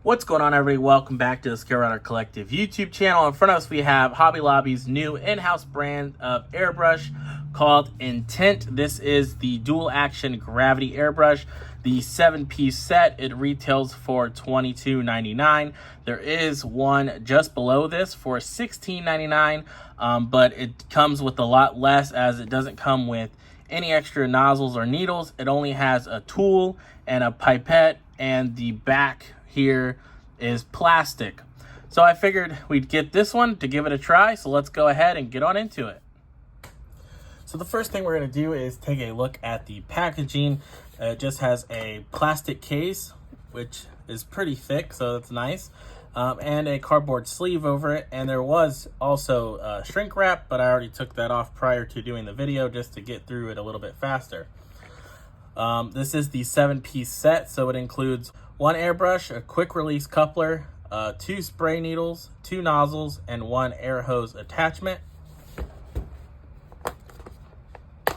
What's going on, everybody? Welcome back to the Scale Runner Collective YouTube channel. In front of us, we have Hobby Lobby's new in-house brand of airbrush called NTint. This is the Dual Action Gravity Airbrush, the 7-piece set. It retails for $22.99. There is one just below this for $16.99, but it comes with a lot less, as it doesn't come with any extra nozzles or needles. It only has a tool and a pipette, and the back here is plastic. So I figured we'd get this one to give it a try. So let's go ahead and get on into it. So the first thing we're going to do is take a look at the packaging. It just has a plastic case, which is pretty thick, so that's nice, and a cardboard sleeve over it. And there was also shrink wrap, but I already took that off prior to doing the video just to get through it a little bit faster. This is the 7-piece set, so it includes one airbrush, a quick release coupler, 2 spray needles, 2 nozzles, and 1 air hose attachment. So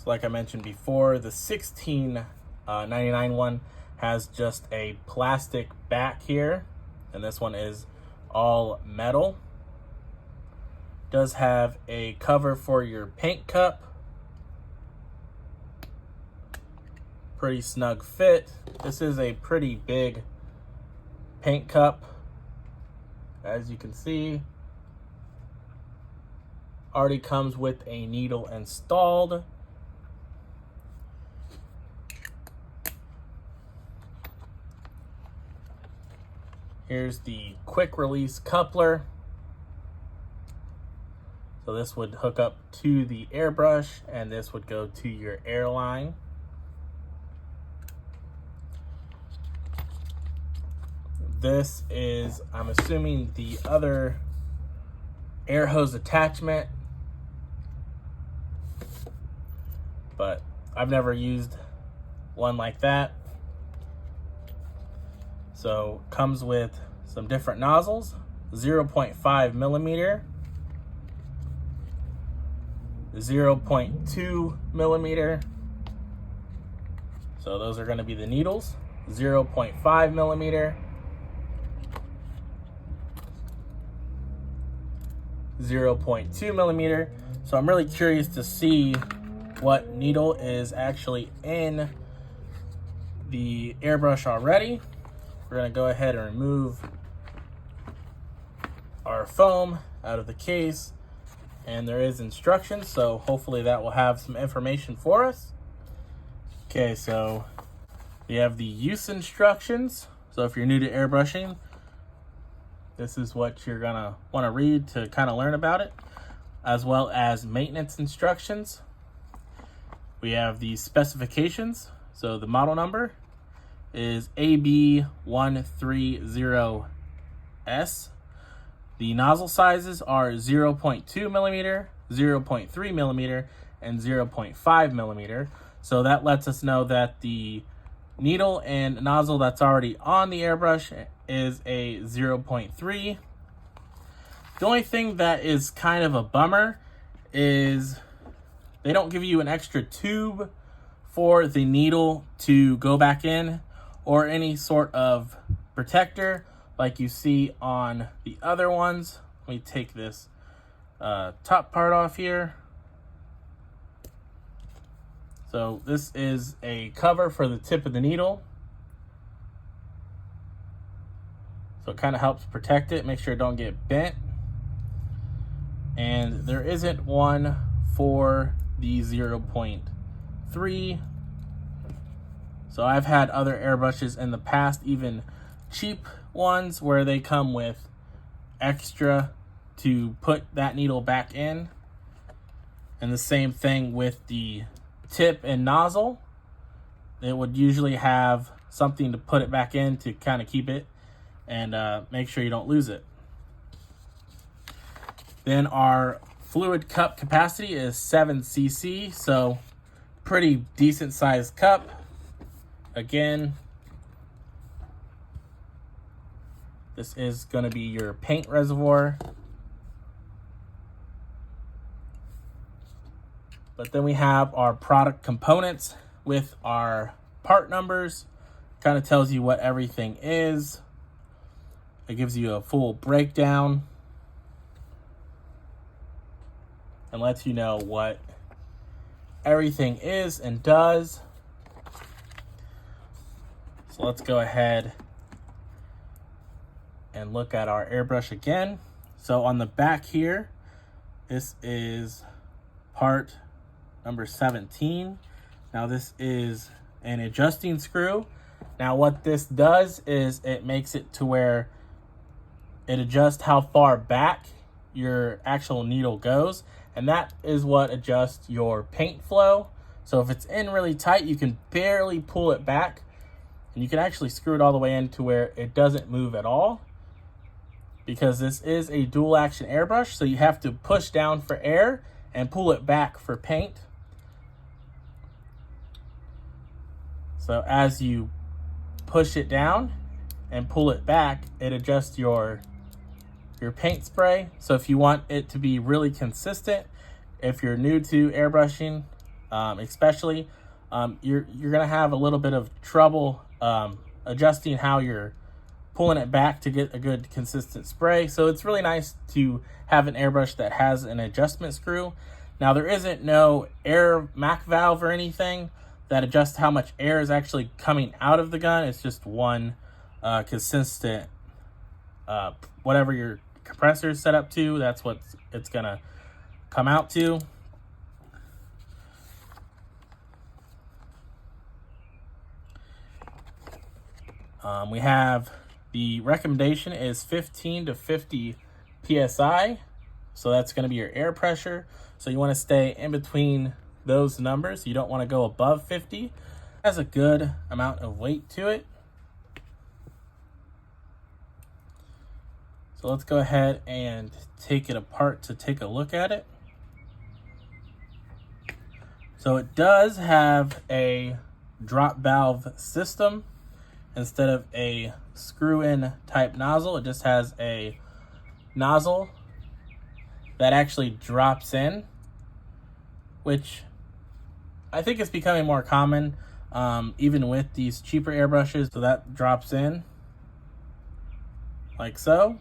like I mentioned before, the $16.99 one has just a plastic back here, and this one is all metal. Does have a cover for your paint cup. Pretty snug fit. This is a pretty big paint cup, as you can see. Already comes with a needle installed. Here's the quick release coupler. So this would hook up to the airbrush, and this would go to your airline. This is, I'm assuming, the other air hose attachment, but I've never used one like that. So comes with some different nozzles, 0.5 millimeter, 0.2 millimeter. So those are going to be the needles. 0.5 millimeter, 0.2 millimeter. So I'm really curious to see what needle is actually in the airbrush already. We're going to go ahead and remove our foam out of the case, and there is instructions, so hopefully that will have some information for us. Okay, so we have the use instructions. So if you're new to airbrushing, this is what you're gonna want to read to kind of learn about it, as well as maintenance instructions. We have the specifications. So the model number is AB130S. The nozzle sizes are 0.2 millimeter, 0.3 millimeter, and 0.5 millimeter. So that lets us know that the needle and nozzle that's already on the airbrush is a 0.3. The only thing that is kind of a bummer is they don't give you an extra tube for the needle to go back in, or any sort of protector like you see on the other ones. Let me take this top part off here. So this is a cover for the tip of the needle. So it kind of helps protect it, make sure it don't get bent. And there isn't one for the 0.3. So I've had other airbrushes in the past, even cheap ones, where they come with extra to put that needle back in. And the same thing with the tip and nozzle. It would usually have something to put it back in to kind of keep it and make sure you don't lose it. Then our fluid cup capacity is 7 cc, so pretty decent sized cup. Again, this is going to be your paint reservoir. But then we have our product components with our part numbers, kind of tells you what everything is. It gives you a full breakdown and lets you know what everything is and does. So let's go ahead and look at our airbrush again. So on the back here, this is part number 17. Now this is an adjusting screw. Now what this does is it makes it to where it adjusts how far back your actual needle goes, and that is what adjusts your paint flow. So if it's in really tight, you can barely pull it back, and you can actually screw it all the way in to where it doesn't move at all, because this is a dual action airbrush, so you have to push down for air and pull it back for paint. So as you push it down and pull it back, it adjusts your paint spray. So if you want it to be really consistent, if you're new to airbrushing, especially, you're gonna have a little bit of trouble adjusting how you're pulling it back to get a good consistent spray. So it's really nice to have an airbrush that has an adjustment screw. Now there isn't no air MAC valve or anything that adjusts how much air is actually coming out of the gun. It's just one consistent, whatever your compressor is set up to, that's what it's gonna come out to. We have, the recommendation is 15 to 50 PSI. So that's gonna be your air pressure. So you wanna stay in between those numbers. You don't wanna go above 50. It has a good amount of weight to it. So let's go ahead and take it apart to take a look at it. So it does have a drop valve system instead of a screw-in type nozzle. It just has a nozzle that actually drops in, which I think is becoming more common, even with these cheaper airbrushes. So that drops in like so.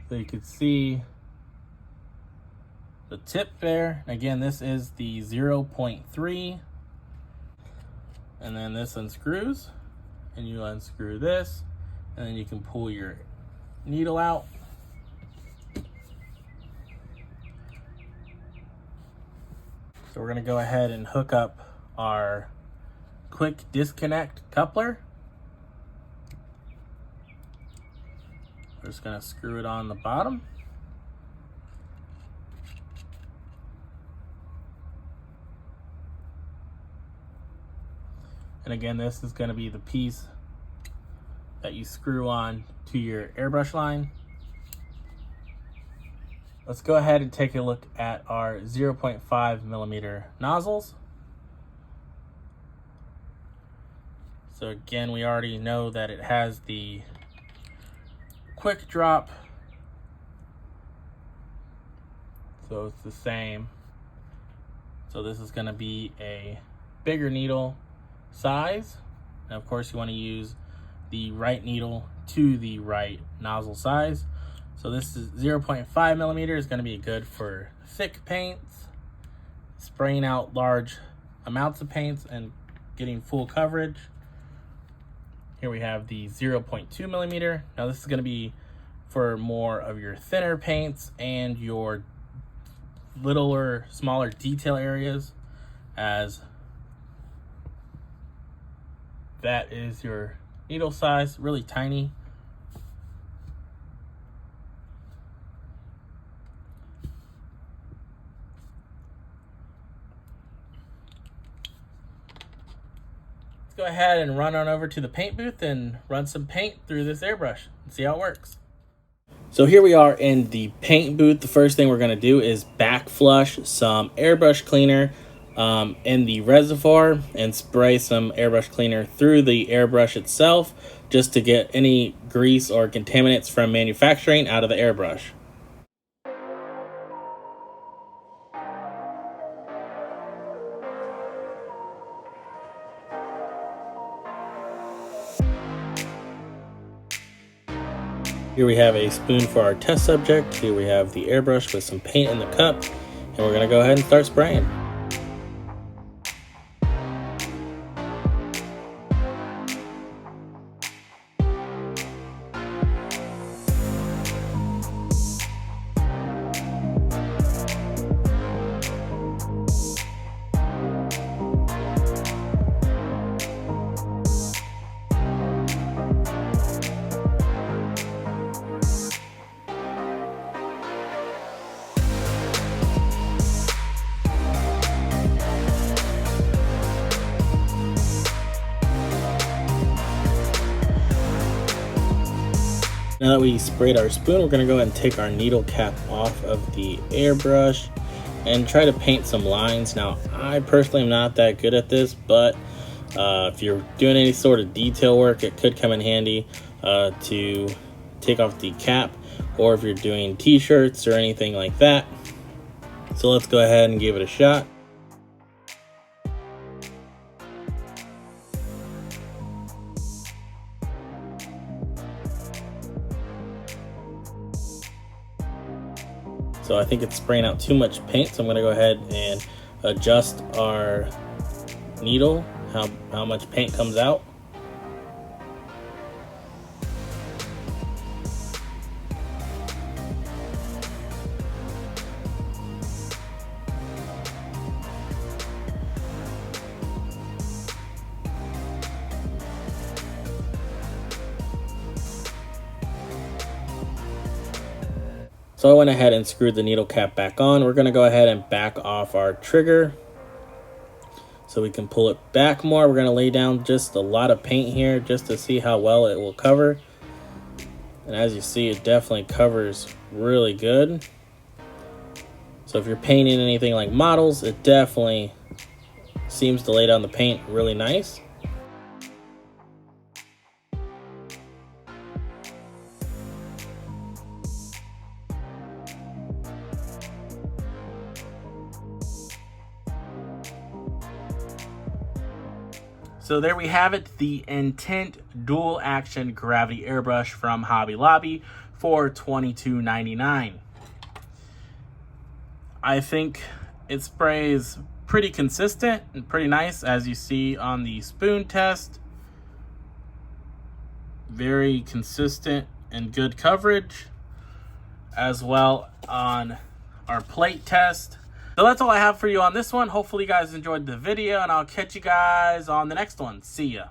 So you can see the tip there. Again, this is the 0.3. And then this unscrews, and you unscrew this, and then you can pull your needle out. So we're gonna go ahead and hook up our quick disconnect coupler. We're just gonna screw it on the bottom. And again, this is gonna be the piece that you screw on to your airbrush line. Let's go ahead and take a look at our 0.5 millimeter nozzles. So again, we already know that it has the quick drop, so it's the same. So this is going to be a bigger needle size, and of course you want to use the right needle to the right nozzle size. So this is 0.5 millimeter is going to be good for thick paints, spraying out large amounts of paints and getting full coverage. Here we have the 0.2 millimeter. Now this is going to be for more of your thinner paints and your littler, smaller detail areas, as that is your needle size, really tiny. Go ahead and run on over to the paint booth and run some paint through this airbrush and see how it works. So here we are in the paint booth. The first thing we're going to do is back flush some airbrush cleaner in the reservoir and spray some airbrush cleaner through the airbrush itself, just to get any grease or contaminants from manufacturing out of the airbrush. Here we have a spoon for our test subject. Here we have the airbrush with some paint in the cup, and we're gonna go ahead and start spraying. Now that we sprayed our spoon, we're going to go ahead and take our needle cap off of the airbrush and try to paint some lines. Now, I personally am not that good at this, but if you're doing any sort of detail work, it could come in handy to take off the cap, or if you're doing t-shirts or anything like that. So let's go ahead and give it a shot. So I think it's spraying out too much paint, so I'm going to go ahead and adjust our needle, how much paint comes out. So I went ahead and screwed the needle cap back on. We're gonna go ahead and back off our trigger so we can pull it back more. We're gonna lay down just a lot of paint here just to see how well it will cover. And as you see, it definitely covers really good. So if you're painting anything like models, it definitely seems to lay down the paint really nice. So there we have it, the NTint Dual Action Gravity Airbrush from Hobby Lobby for $22.99. I think it sprays pretty consistent and pretty nice, as you see on the spoon test. Very consistent and good coverage, as well on our plate test. So that's all I have for you on this one. Hopefully you guys enjoyed the video, and I'll catch you guys on the next one. See ya.